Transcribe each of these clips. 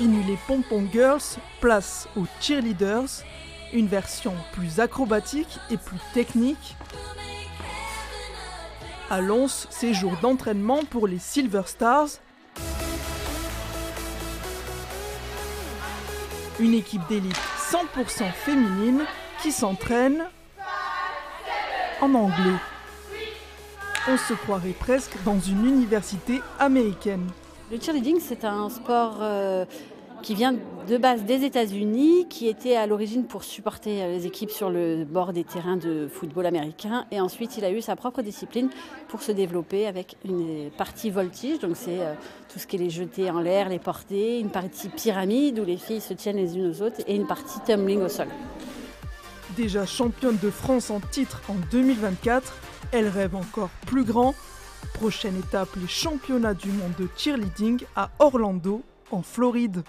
Fini les Pom-Pom Girls, place aux cheerleaders, une version plus acrobatique et plus technique. À Lons, séjour d'entraînement pour les Silver Stars. Une équipe d'élite 100% féminine qui s'entraîne en anglais. On se croirait presque dans une université américaine. Le cheerleading, c'est un sport qui vient de base des États-Unis, qui était à l'origine pour supporter les équipes sur le bord des terrains de football américain. Et ensuite, il a eu sa propre discipline pour se développer avec une partie voltige. Donc c'est tout ce qui est les jeter en l'air, les porter, une partie pyramide où les filles se tiennent les unes aux autres et une partie tumbling au sol. Déjà championne de France en titre en 2024, elle rêve encore plus grand. Prochaine étape, les championnats du monde de cheerleading à Orlando, en Floride.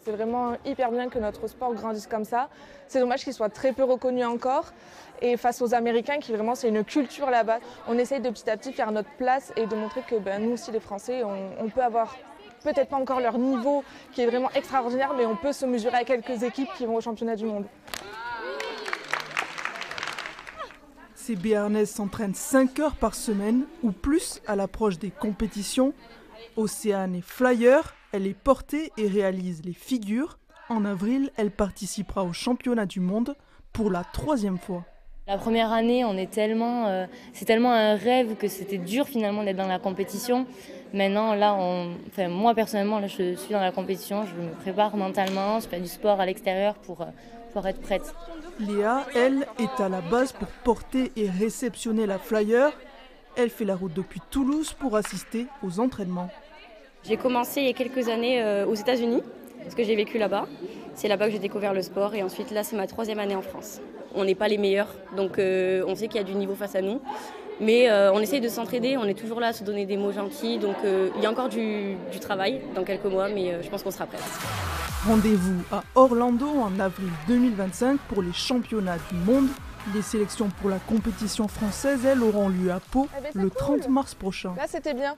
C'est vraiment hyper bien que notre sport grandisse comme ça. C'est dommage qu'il soit très peu reconnu encore. Et face aux Américains, qui vraiment c'est une culture là-bas, on essaye de petit à petit faire notre place et de montrer que nous aussi les Français, on peut avoir peut-être pas encore leur niveau qui est vraiment extraordinaire, mais on peut se mesurer à quelques équipes qui vont au championnat du monde. Ces Béarnaises s'entraînent 5 heures par semaine ou plus à l'approche des compétitions. Océane est flyer, elle est portée et réalise les figures. En avril, elle participera au championnat du monde pour la 3e fois. La première année, c'est tellement un rêve que c'était dur finalement d'être dans la compétition. Maintenant, là, moi personnellement, là, je suis dans la compétition, je me prépare mentalement, je fais du sport à l'extérieur pour être prête. Léa, elle, est à la base pour porter et réceptionner la flyer. Elle fait la route depuis Toulouse pour assister aux entraînements. J'ai commencé il y a quelques années aux États-Unis, parce que j'ai vécu là-bas. C'est là-bas que j'ai découvert le sport et ensuite là c'est ma 3e année en France. On n'est pas les meilleurs, donc on sait qu'il y a du niveau face à nous. Mais on essaye de s'entraider, on est toujours là à se donner des mots gentils. Donc il y a encore du travail dans quelques mois, mais je pense qu'on sera prêts. Rendez-vous à Orlando en avril 2025 pour les championnats du monde. Les sélections pour la compétition française, elles, auront lieu à Pau le 30 mars prochain. Là c'était bien.